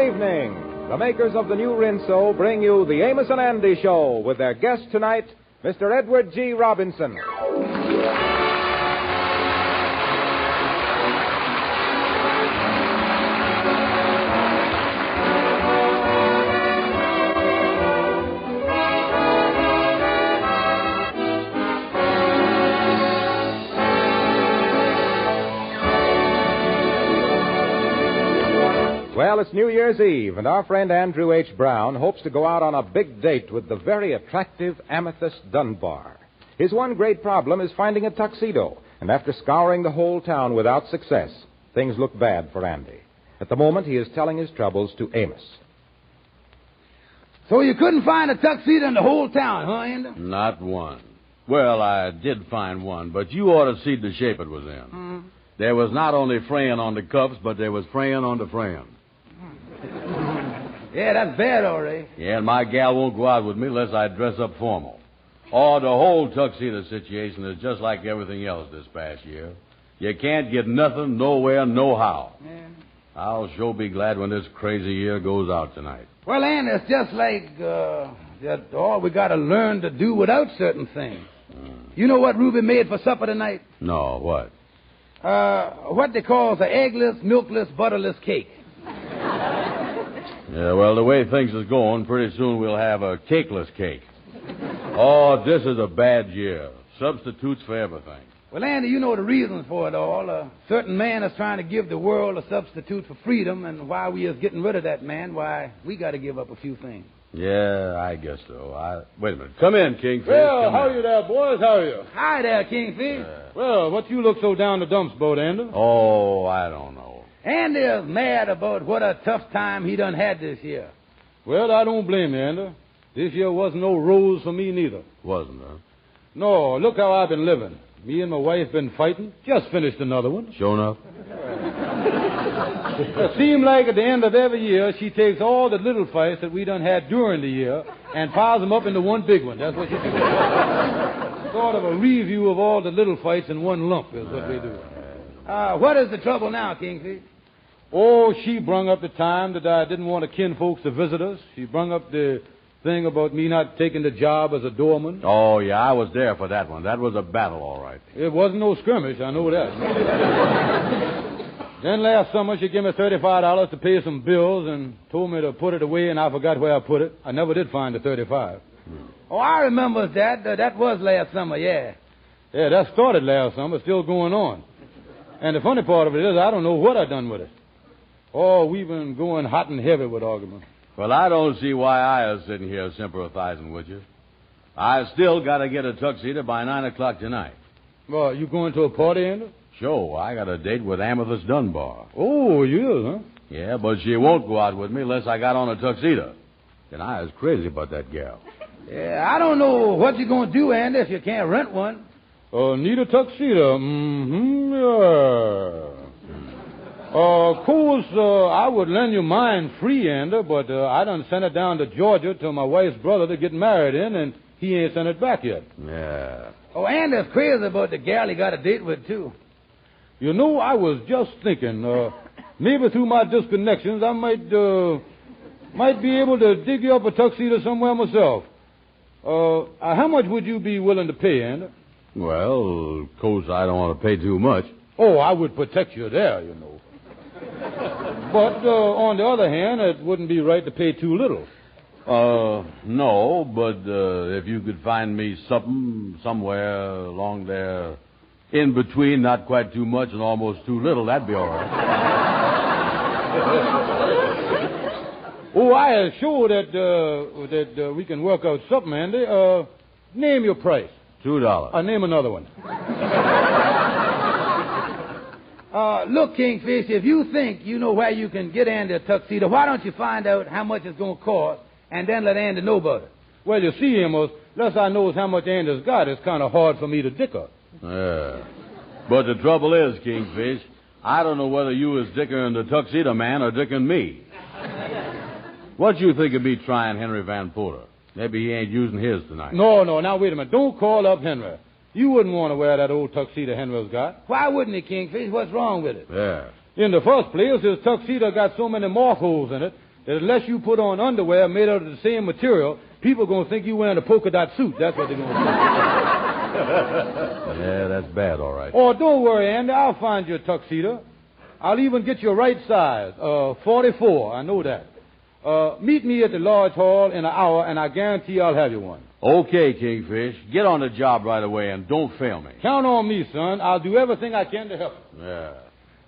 evening. The makers of the new Rinso bring you the Amos and Andy Show with their guest tonight, Mr. Edward G. Robinson. Well, it's New Year's Eve, and our friend Andrew H. Brown hopes to go out on a big date with the very attractive Amethyst Dunbar. His one great problem is finding a tuxedo, and after scouring the whole town without success, things look bad for Andy. At the moment, he is telling his troubles to Amos. So you couldn't find a tuxedo in the whole town, huh, Andy? Not one. Well, I did find one, but you ought to see the shape it was in. Mm-hmm. There was not only fraying on the cuffs, but there was fraying on the frame. Yeah, that's bad, all right. Yeah, and my gal won't go out with me unless I dress up formal. Oh, the whole tuxedo situation is just like everything else this past year. You can't get nothing, nowhere, nohow. Yeah. I'll sure be glad when this crazy year goes out tonight. Well, Andy, it's just like, we got to learn to do without certain things. You know what Ruby made for supper tonight? No, what? What they call the eggless, milkless, butterless cake. Yeah, well, the way things is going, pretty soon we'll have a cakeless cake. Oh, this is a bad year. Substitutes for everything. Well, Andy, you know the reasons for it all. A certain man is trying to give the world a substitute for freedom, and while we is getting rid of that man, why, we got to give up a few things. Yeah, I guess so. Wait a minute. Come in, Kingfish. Well, Come how in. are you there, boys? How are you? Hi there, Kingfish. Well, what you look so down the dumps boat, Andy? Oh, I don't know. Andy is mad about what a tough time he done had this year. Well, I don't blame you, Andy. This year wasn't no rose for me neither. Wasn't, huh? No, look how I've been living. Me and my wife been fighting. Just finished another one. Sure enough. It seemed like at the end of every year, she takes all the little fights that we done had during the year and piles them up into one big one. That's what she does. Sort of a review of all the little fights in one lump is what we do. What is the trouble now, Kingfish? Oh, she brung up the time that I didn't want the kinfolks to visit us. She brung up the thing about me not taking the job as a doorman. Oh, yeah, I was there for that one. That was a battle, all right. It wasn't no skirmish, I know that. Then last summer, she gave me $35 to pay some bills and told me to put it away, and I forgot where I put it. I never did find the $35. Oh, I remember that. That was last summer, yeah. Yeah, that started last summer, still going on. And the funny part of it is I don't know what I done with it. Oh, we've been going hot and heavy with argument. Well, I don't see why I is sitting here sympathizing with you. I still got to get a tuxedo by 9 o'clock tonight. Well, you going to a party, Andy? Sure, I got a date with Amethyst Dunbar. Oh, you is, huh? Yeah, but she won't go out with me unless I got on a tuxedo. And I is crazy about that gal. Yeah, I don't know what you're going to do, Andy, if you can't rent one. Need a tuxedo. Mm-hmm, yeah. Of course, I would lend you mine free, Andy, but I done sent it down to Georgia to my wife's brother to get married in, and he ain't sent it back yet. Yeah. Oh, Andy's crazy about the gal he got a date with, too. You know, I was just thinking, maybe through my disconnections, I might be able to dig you up a tuxedo somewhere myself. How much would you be willing to pay, Andy? Well, of course, I don't want to pay too much. Oh, I would protect you there, you know. But on the other hand, it wouldn't be right to pay too little. No, but if you could find me something somewhere along there in between, not quite too much and almost too little, that'd be all right. Oh, I am sure that we can work out something, Andy. Name your price. $2. Name another one. Look, Kingfish, if you think you know where you can get Andy a tuxedo, why don't you find out how much it's going to cost and then let Andy know about it? Well, you see, Amos, unless I knows how much Andy's got, it's kind of hard for me to dicker. Yeah. But the trouble is, Kingfish, I don't know whether you is dickering the tuxedo man or dickering me. What you think of me trying Henry Van Porter? Maybe he ain't using his tonight. No, now, wait a minute. Don't call up Henry. You wouldn't want to wear that old tuxedo Henry's got. Why wouldn't he, Kingfish? What's wrong with it? Yeah. In the first place, his tuxedo got so many mark holes in it that unless you put on underwear made out of the same material, people are going to think you're wearing a polka dot suit. That's what they're going to think. Yeah, that's bad, all right. Oh, don't worry, Andy. I'll find you a tuxedo. I'll even get you a right size, 44. I know that. Meet me at the Lodge Hall in an hour, and I guarantee I'll have you one. Okay, Kingfish. Get on the job right away and don't fail me. Count on me, son. I'll do everything I can to help you. Yeah.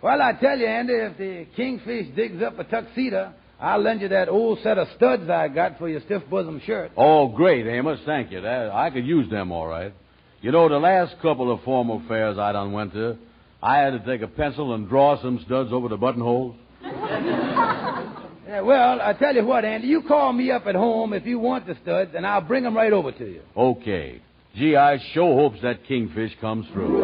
Well, I tell you, Andy, if the Kingfish digs up a tuxedo, I'll lend you that old set of studs I got for your stiff bosom shirt. Oh, great, Amos. Thank you. I could use them, all right. You know, the last couple of formal fairs I done went to, I had to take a pencil and draw some studs over the buttonholes. Yeah, well, I tell you what, Andy, you call me up at home if you want the studs, and I'll bring them right over to you. Okay. Gee, I sure hopes that Kingfish comes through.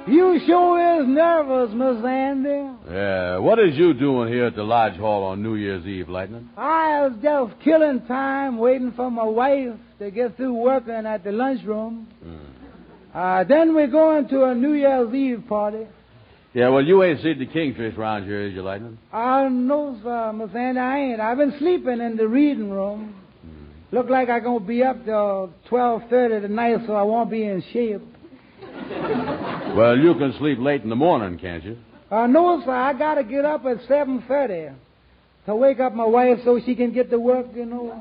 You sure is nervous, Miss Andy. Yeah, what is you doing here at the Lodge Hall on New Year's Eve, Lightning? I was just killing time waiting for my wife to get through working at the lunchroom. Then we're going to a New Year's Eve party. Yeah, well, you ain't seen the Kingfish round here, is you, Lightning? No, sir, Miss Andy, I ain't. I've been sleeping in the reading room. Look like I'm going to be up till 12:30 tonight, so I won't be in shape. Well, you can sleep late in the morning, can't you? No, sir, I got to get up at 7:30 to wake up my wife so she can get to work, you know.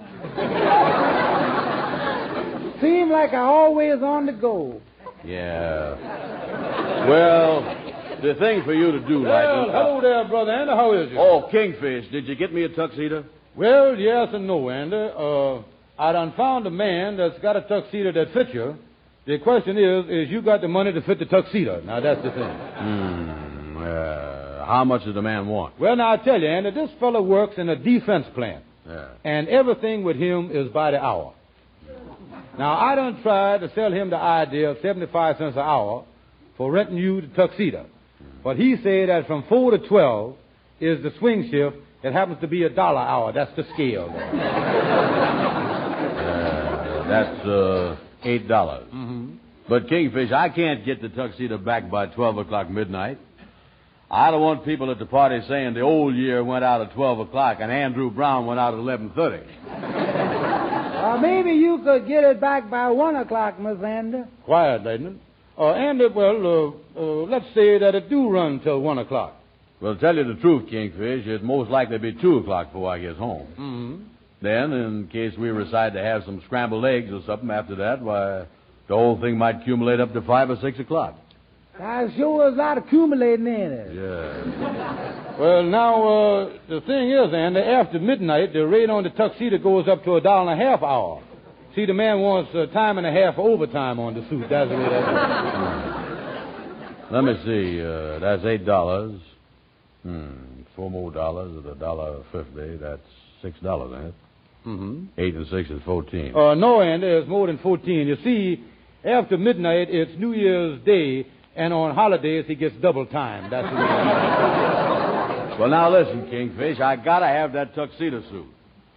Seem like I always on the go. Yeah. Well, the thing for you to do, Lightning... Well, hello there, Brother Andy. How is you? Oh, Kingfish, did you get me a tuxedo? Well, yes and no, Andy. I done found a man that's got a tuxedo that fits you. The question is you got the money to fit the tuxedo? Now, that's the thing. How much does the man want? Well, now, I tell you, Andy, this fellow works in a defense plant. Yeah. And everything with him is by the hour. Now, I done tried to sell him the idea of 75 cents an hour for renting you the tuxedo. But he said that from 4 to 12 is the swing shift. It happens to be $1 an hour. That's the scale. That's $8. Mm-hmm. But, Kingfish, I can't get the tuxedo back by 12 o'clock midnight. I don't want people at the party saying the old year went out at 12 o'clock and Andrew Brown went out at 11:30. Maybe you could get it back by 1 o'clock, Miss Andy. Quiet, Lightning. Andy, well, let's say that it do run till 1 o'clock. Well, to tell you the truth, Kingfish, it'd most likely be 2 o'clock before I get home. Mm-hmm. Then, in case we decide to have some scrambled eggs or something after that, why, the whole thing might accumulate up to 5 or 6 o'clock. I sure is not accumulating in it. Yeah. Well, now, the thing is, Andy, after midnight, the rate on the tuxedo goes up to $1.50 an hour. See, the man wants time and a half overtime on the suit. That's the way that is. Let me see. That's $8. $4 more dollars at $1.50. That's $6, ain't it? Mm-hmm. 8 and 6 is 14. No, Andy, it's more than 14. You see, after midnight, it's New Year's Day, and on holidays, he gets double time. That's the way it is. Well, now listen, Kingfish, I gotta have that tuxedo suit.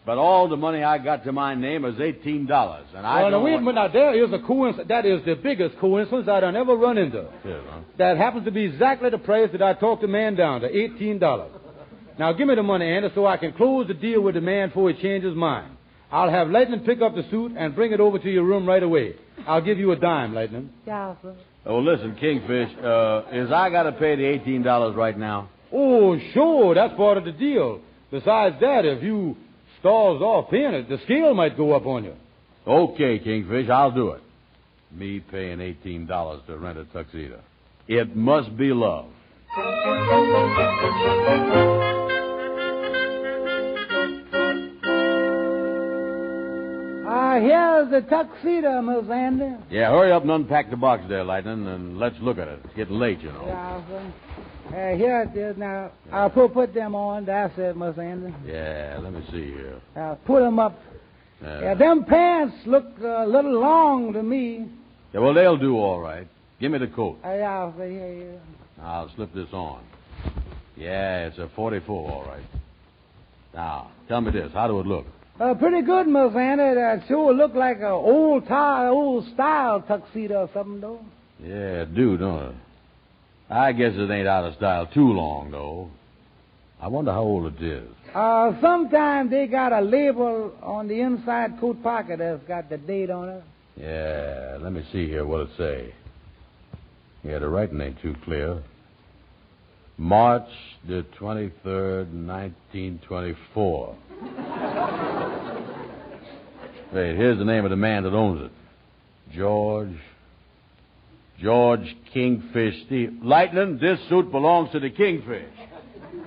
But all the money I got to my name is $18, and I don't wait a want... minute. Now, there is a coincidence. That is the biggest coincidence I'd ever run into. Yeah, huh? That happens to be exactly the price that I talked the man down to, $18. Now, give me the money, Andy, so I can close the deal with the man before he changes his mind. I'll have Lightning pick up the suit and bring it over to your room right away. I'll give you a dime, Lightning. Yeah, sir. Oh, listen, Kingfish, is I gotta pay the $18 right now? Oh, sure, that's part of the deal. Besides that, if you stalls off paying it, the scale might go up on you. Okay, Kingfish, I'll do it. Me paying $18 to rent a tuxedo. It must be love. Here's the tuxedo, Miss Andy. Yeah, hurry up and unpack the box there, Lightning, and let's look at it. It's getting late, you know. Yeah, sir. Here it is now. I'll put them on. That's it, Miss Andy. Yeah, let me see here. Put them up. Yeah, them pants look a little long to me. Yeah, well, they'll do all right. Give me the coat. Yeah, here. I'll slip this on. Yeah, it's a 44, all right. Now, tell me this. How do it look? Pretty good, Miss Anna. That sure look like an old style tuxedo or something, though. Yeah, it do, don't it? I guess it ain't out of style too long, though. I wonder how old it is. Sometimes they got a label on the inside coat pocket that's got the date on it. Yeah, let me see here what it say. Yeah, the writing ain't too clear. March the 23rd, 1924. Wait, here's the name of the man that owns it. George Kingfish Steve. Lightning, this suit belongs to the Kingfish.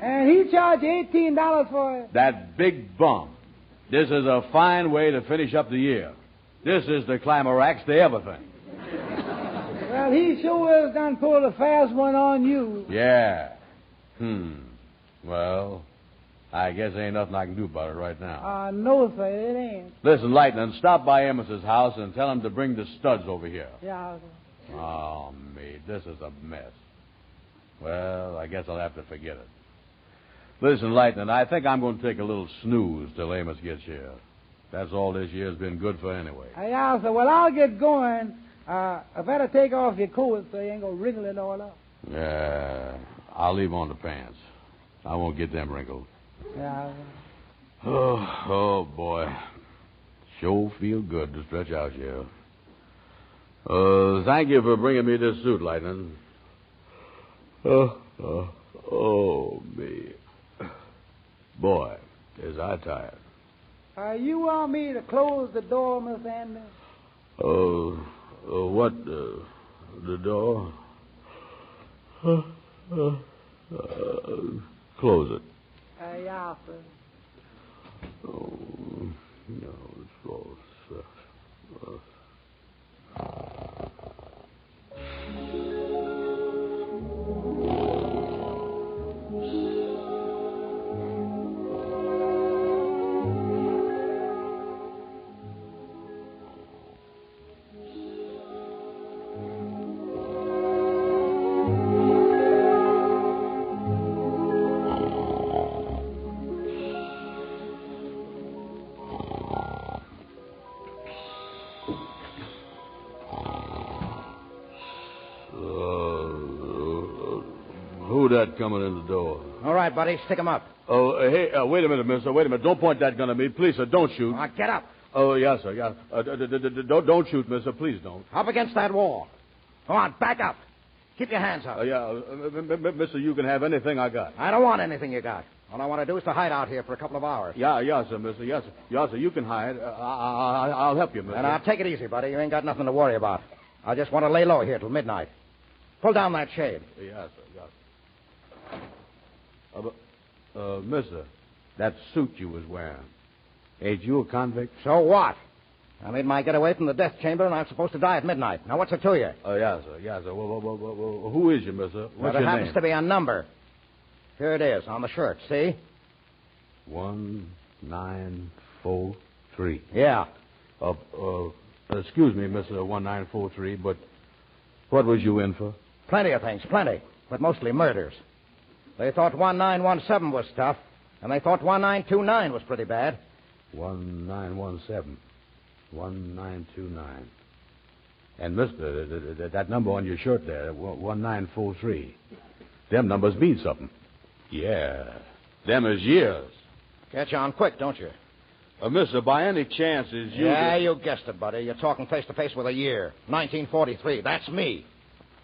And he charged $18 for it. That big bum. This is a fine way to finish up the year. This is the climax to everything. Well, he sure is done pulled a fast one on you. Yeah. Well, I guess ain't nothing I can do about it right now. No, sir, it ain't. Listen, Lightning, stop by Amos's house and tell him to bring the studs over here. Yeah, sir. Oh, me, this is a mess. Well, I guess I'll have to forget it. Listen, Lightning, I think I'm going to take a little snooze till Amos gets here. That's all this year's been good for anyway. Yeah, sir. Well, I'll get going. I better take off your coat so you ain't going to wrinkle it all up. Yeah, I'll leave on the pants. I won't get them wrinkled. Yeah. Oh, boy. Sure feel good to stretch out here. Thank you for bringing me this suit, Lightning. Oh, me. Boy, is I tired. You want me to close the door, Miss Andy? What? The door? Close it. Yeah, sir. Oh, no, it's closed. Who that coming in the door? All right, buddy, stick him up. Oh, hey, wait a minute, mister. Wait a minute. Don't point that gun at me. Please, sir, don't shoot. Get up. Oh, yes, sir, yes. Don't shoot, mister. Please don't. Up against that wall. Come on, back up. Keep your hands up. Mister, you can have anything I got. I don't want anything you got. All I want to do is to hide out here for a couple of hours. Yeah, sir, mister. Yes, sir. Yes, sir, you can hide. I'll help you, mister. And take it easy, buddy. You ain't got nothing to worry about. I just want to lay low here till midnight. Pull down that shade. Yes, sir, yes. Mister, that suit you was wearing, ain't you a convict? So what? I made my getaway from the death chamber, and I'm supposed to die at midnight. Now, what's it to you? Yes, sir. Well, who is you, mister? What's there your happens name? to be a number. Here it is, on the shirt, see? 1943. Yeah. Excuse me, Mr. 1943, but what was you in for? Plenty of things, plenty, but mostly murders. They thought 1917 was tough, and they thought 1929 was pretty bad. 1917. 1929. And, mister, that number on your shirt there, 1943. Them numbers mean something. Yeah. Them is years. Catch on quick, don't you? Mister, by any chance is you... Yeah, you guessed it, buddy. You're talking face to face with a year. 1943. That's me.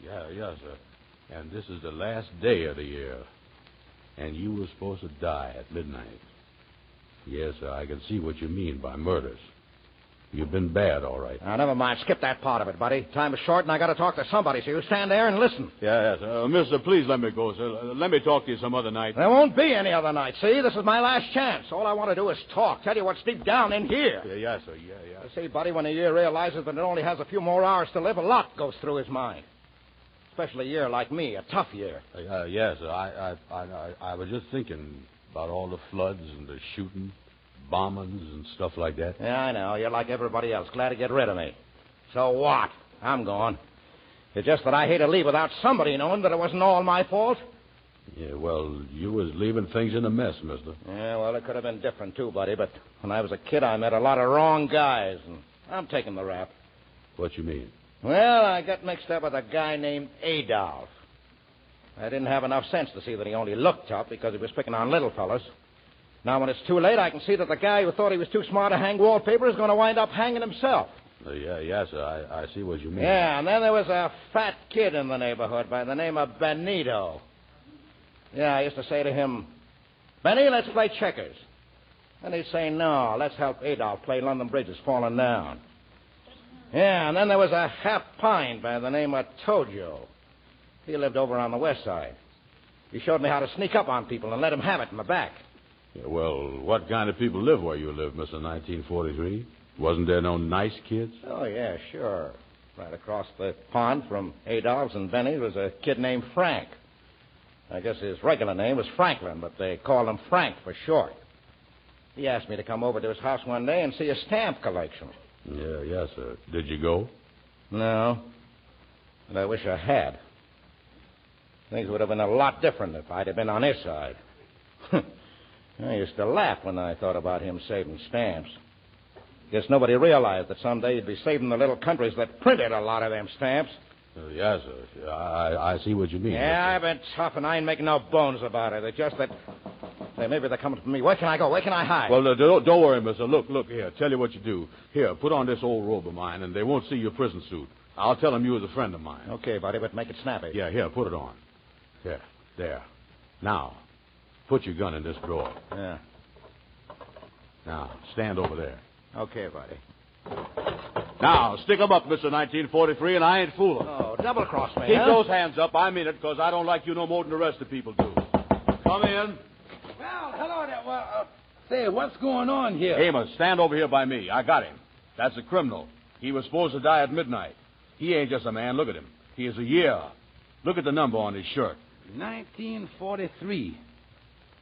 Yeah, yes, sir. And this is the last day of the year. And you were supposed to die at midnight. Yes, sir, I can see what you mean by murders. You've been bad, all right. Now, never mind. Skip that part of it, buddy. Time is short, and I got to talk to somebody, so you stand there and listen. Yes, mister, please let me go, sir. Let me talk to you some other night. There won't be any other night, see? This is my last chance. All I want to do is talk, tell you what's deep down in here. Yes, sir, yeah. You see, buddy, when a year realizes that it only has a few more hours to live, a lot goes through his mind. Especially a year like me, a tough year. Yes, sir. I was just thinking about all the floods and the shooting, bombings and stuff like that. Yeah, I know. You're like everybody else, glad to get rid of me. So what? I'm gone. It's just that I hate to leave without somebody knowing that it wasn't all my fault. Yeah, well, you was leaving things in a mess, mister. Yeah, well, it could have been different, too, buddy, but when I was a kid, I met a lot of wrong guys, and I'm taking the rap. What you mean? Well, I got mixed up with a guy named Adolf. I didn't have enough sense to see that he only looked tough because he was picking on little fellas. Now, when it's too late, I can see that the guy who thought he was too smart to hang wallpaper is going to wind up hanging himself. Yes, sir. I see what you mean. Yeah, and then there was a fat kid in the neighborhood by the name of Benito. Yeah, I used to say to him, Benny, let's play checkers. And he'd say, no, let's help Adolf play London Bridge is falling down. Yeah, and then there was a half pine by the name of Tojo. He lived over on the west side. He showed me how to sneak up on people and let them have it in the back. Yeah, well, what kind of people live where you live, Mr. 1943? Wasn't there no nice kids? Oh, yeah, sure. Right across the pond from Adolph's and Benny's was a kid named Frank. I guess his regular name was Franklin, but they called him Frank for short. He asked me to come over to his house one day and see his stamp collection. Yes, sir. Did you go? No, but I wish I had. Things would have been a lot different if I'd have been on his side. I used to laugh when I thought about him saving stamps. Guess nobody realized that someday he'd be saving the little countries that printed a lot of them stamps. Yes, sir. I see what you mean. Yeah, I've been tough, and I ain't making no bones about it. It's just that... Hey, maybe they're coming for me. Where can I go? Where can I hide? Well, don't worry, mister. Look here. Tell you what you do. Here, put on this old robe of mine, and they won't see your prison suit. I'll tell them you was a friend of mine. Okay, buddy, but make it snappy. Yeah, here, put it on. Here, there. Now, put your gun in this drawer. Yeah. Now, stand over there. Okay, buddy. Now, stick 'em up, Mr. 1943, and I ain't fooling. Oh, double-cross me, Keep huh? those hands up. I mean it, because I don't like you no more than the rest of people do. Come in. Well, hello there. Well, say, what's going on here? Amos, stand over here by me. I got him. That's a criminal. He was supposed to die at midnight. He ain't just a man. Look at him. He is a year. Look at the number on his shirt. 1943.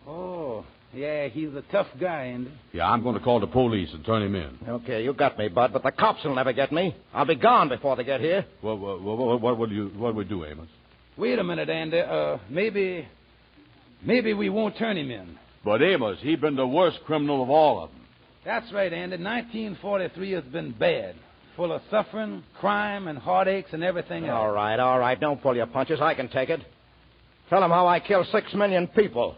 Oh, yeah, he's a tough guy, Andy. Yeah, I'm going to call the police and turn him in. Okay, you got me, Bud, but the cops will never get me. I'll be gone before they get here. What would we do, Amos? Wait a minute, Andy. Maybe we won't turn him in. But Amos, he been the worst criminal of all of them. That's right, Andy. 1943 has been bad. Full of suffering, crime, and heartaches and everything else. All right. Don't pull your punches. I can take it. Tell them how I killed 6 million people.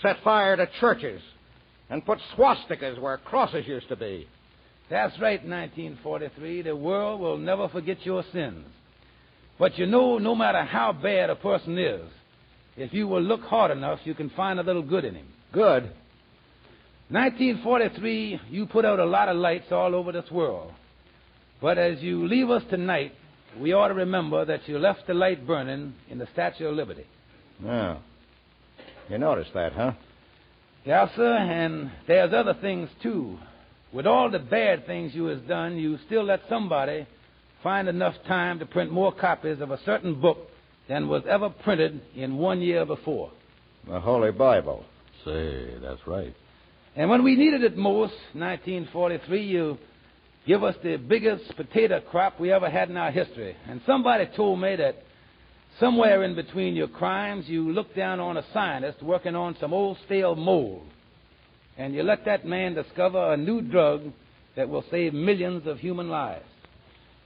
Set fire to churches. And put swastikas where crosses used to be. That's right, 1943. The world will never forget your sins. But you know, no matter how bad a person is, if you will look hard enough, you can find a little good in him. Good. 1943, you put out a lot of lights all over this world. But as you leave us tonight, we ought to remember that you left the light burning in the Statue of Liberty. Yeah. You noticed that, huh? Yes, sir, and there's other things, too. With all the bad things you has done, you still let somebody find enough time to print more copies of a certain book than was ever printed in 1 year before. The Holy Bible. Say, that's right. And when we needed it most, 1943, you give us the biggest potato crop we ever had in our history. And somebody told me that somewhere in between your crimes, you looked down on a scientist working on some old stale mold. And you let that man discover a new drug that will save millions of human lives.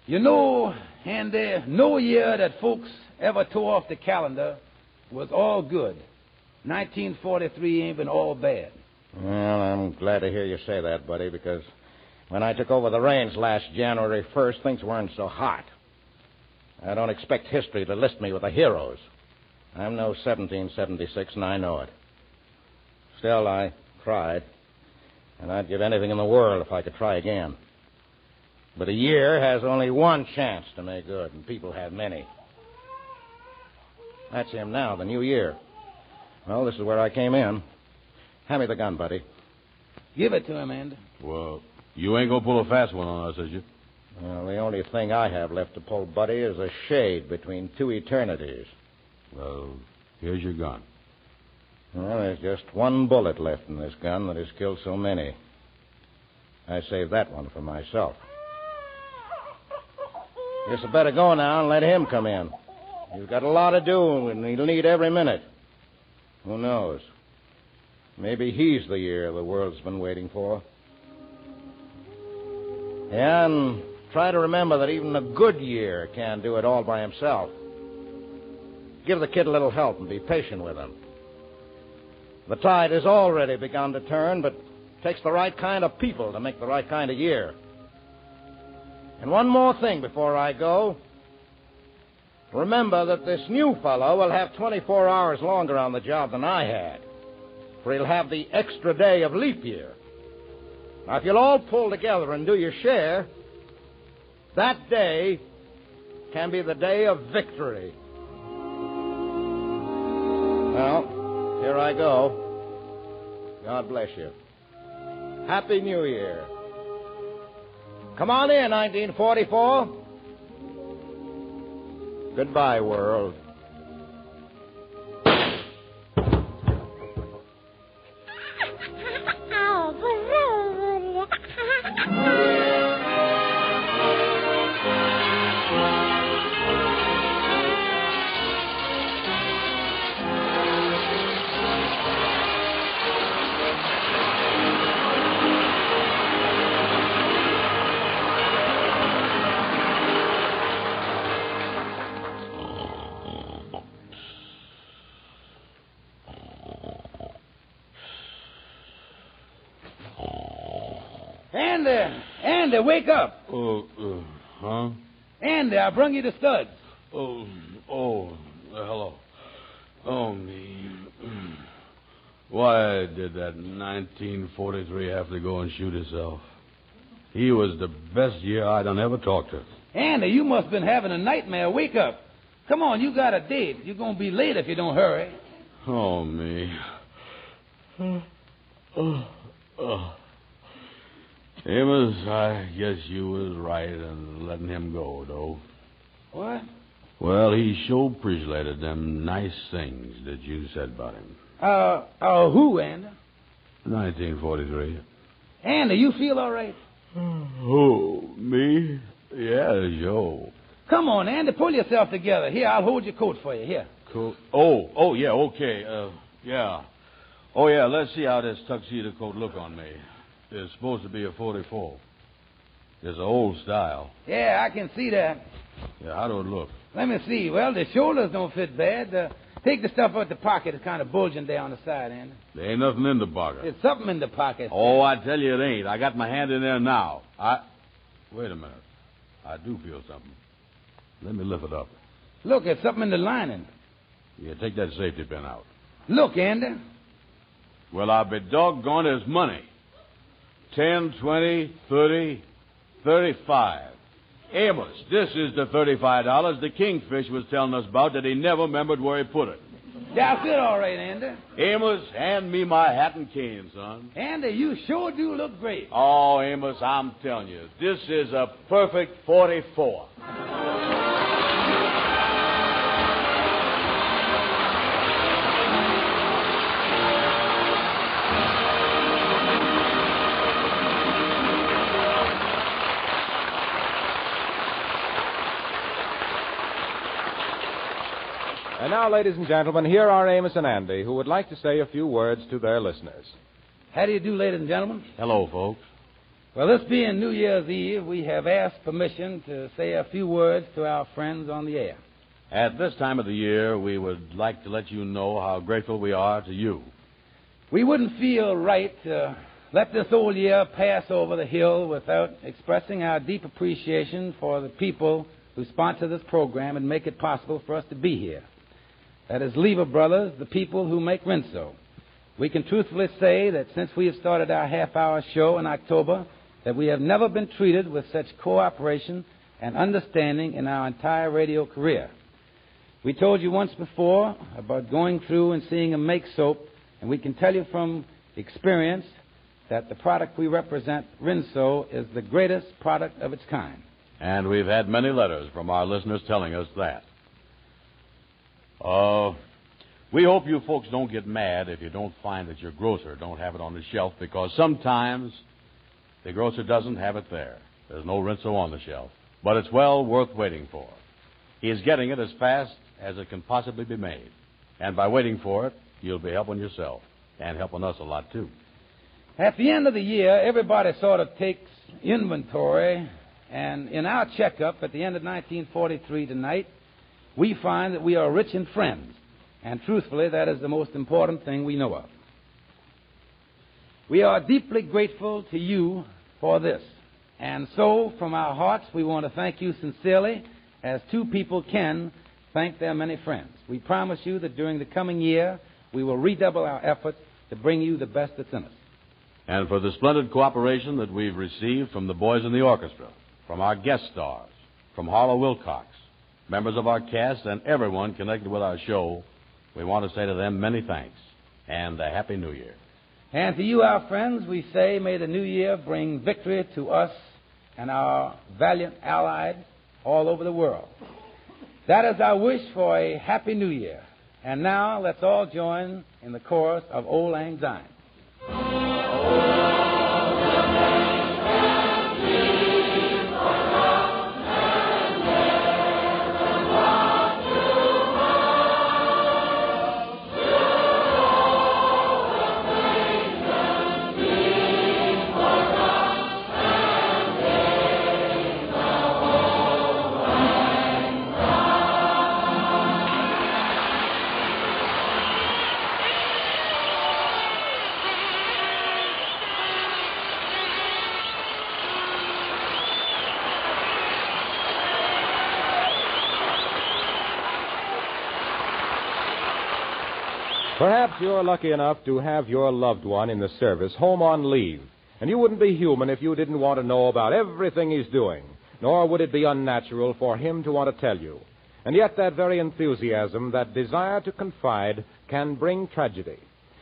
You know, Andy, no year that folks ever tore off the calendar was all good. 1943 ain't been all bad. Well, I'm glad to hear you say that, buddy, because when I took over the reins last January 1st, things weren't so hot. I don't expect history to list me with the heroes. I'm no 1776, and I know it. Still, I tried, and I'd give anything in the world if I could try again. But a year has only one chance to make good, and people have many. That's him now, the new year. Well, this is where I came in. Hand me the gun, buddy. Give it to him, Andy. Well, you ain't going to pull a fast one on us, is you? Well, the only thing I have left to pull, buddy, is a shade between two eternities. Well, here's your gun. Well, there's just one bullet left in this gun that has killed so many. I saved that one for myself. Guess I better go now and let him come in. He's got a lot to do, and he'll need every minute. Who knows? Maybe he's the year the world's been waiting for. Yeah, and try to remember that even a good year can't do it all by himself. Give the kid a little help and be patient with him. The tide has already begun to turn, but it takes the right kind of people to make the right kind of year. And one more thing before I go. Remember that this new fellow will have 24 hours longer on the job than I had, for he'll have the extra day of leap year. Now, if you'll all pull together and do your share, that day can be the day of victory. Well, here I go. God bless you. Happy New Year. Come on in, 1944. Goodbye, world. Andy, wake up. Huh? Andy, I brung you the studs. Hello. Oh, me. Why did that 1943 have to go and shoot himself? He was the best year I done ever talked to. Andy, you must have been having a nightmare. Wake up. Come on, you got a date. You're going to be late if you don't hurry. Oh, me. Amos, I guess you was right in letting him go, though. What? Well, he sure appreciated them nice things that you said about him. Who, Andy? 1943. Andy, you feel all right? Oh, me? Yeah, sure. Come on, Andy, pull yourself together. Here, I'll hold your coat for you. Here. Coat? Oh, yeah, okay. Yeah. Oh, yeah, let's see how this tuxedo coat look on me. It's supposed to be a 44. It's an old style. Yeah, I can see that. Yeah, how do it look? Let me see. Well, the shoulders don't fit bad. Take the stuff out the pocket. It's kind of bulging down the side, Andy. There ain't nothing in the pocket. There's something in the pocket. Oh, I tell you it ain't. I got my hand in there now. Wait a minute. I do feel something. Let me lift it up. Look, there's something in the lining. Yeah, take that safety pin out. Look, Andy. Well, I'll be doggone his money. 10, 20, 30, 35. Amos, this is the $35 the Kingfish was telling us about that he never remembered where he put it. That's it, all right, Andy. Amos, hand me my hat and cane, son. Andy, you sure do look great. Oh, Amos, I'm telling you, this is a perfect 44. And now, ladies and gentlemen, here are Amos and Andy, who would like to say a few words to their listeners. How do you do, ladies and gentlemen? Hello, folks. Well, this being New Year's Eve, we have asked permission to say a few words to our friends on the air. At this time of the year, we would like to let you know how grateful we are to you. We wouldn't feel right to let this old year pass over the hill without expressing our deep appreciation for the people who sponsor this program and make it possible for us to be here. That is Lever Brothers, the people who make Rinso. We can truthfully say that since we have started our half-hour show in October, that we have never been treated with such cooperation and understanding in our entire radio career. We told you once before about going through and seeing a make soap, and we can tell you from experience that the product we represent, Rinso, is the greatest product of its kind. And we've had many letters from our listeners telling us that. We hope you folks don't get mad if you don't find that your grocer don't have it on the shelf, because sometimes the grocer doesn't have it there. There's no Rinso on the shelf. But it's well worth waiting for. He is getting it as fast as it can possibly be made. And by waiting for it, you'll be helping yourself and helping us a lot, too. At the end of the year, everybody sort of takes inventory, and in our checkup at the end of 1943 tonight, we find that we are rich in friends, and truthfully, that is the most important thing we know of. We are deeply grateful to you for this, and so from our hearts, we want to thank you sincerely, as two people can thank their many friends. We promise you that during the coming year, we will redouble our efforts to bring you the best that's in us. And for the splendid cooperation that we've received from the boys in the orchestra, from our guest stars, from Harlow Wilcox, members of our cast, and everyone connected with our show, we want to say to them many thanks and a Happy New Year. And to you, our friends, we say, may the new year bring victory to us and our valiant allies all over the world. That is our wish for a Happy New Year. And now, let's all join in the chorus of Old Lang Syne. Perhaps you're lucky enough to have your loved one in the service home on leave, and you wouldn't be human if you didn't want to know about everything he's doing, nor would it be unnatural for him to want to tell you. And yet that very enthusiasm, that desire to confide, can bring tragedy.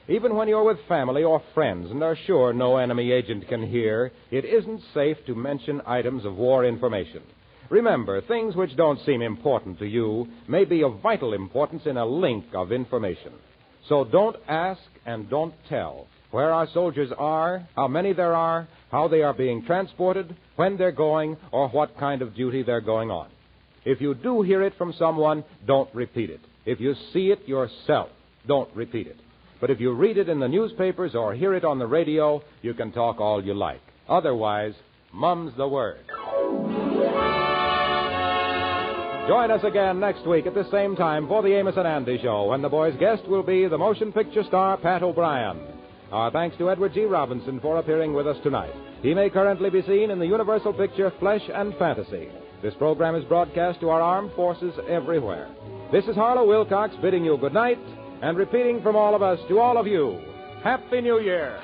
Even when you're with family or friends and are sure no enemy agent can hear, it isn't safe to mention items of war information. Remember, things which don't seem important to you may be of vital importance in a link of information. So don't ask and don't tell where our soldiers are, how many there are, how they are being transported, when they're going, or what kind of duty they're going on. If you do hear it from someone, don't repeat it. If you see it yourself, don't repeat it. But if you read it in the newspapers or hear it on the radio, you can talk all you like. Otherwise, mum's the word. Join us again next week at the same time for the Amos and Andy Show, when the boys' guest will be the motion picture star Pat O'Brien. Our thanks to Edward G. Robinson for appearing with us tonight. He may currently be seen in the Universal picture Flesh and Fantasy. This program is broadcast to our armed forces everywhere. This is Harlow Wilcox bidding you good night and repeating from all of us to all of you, Happy New Year!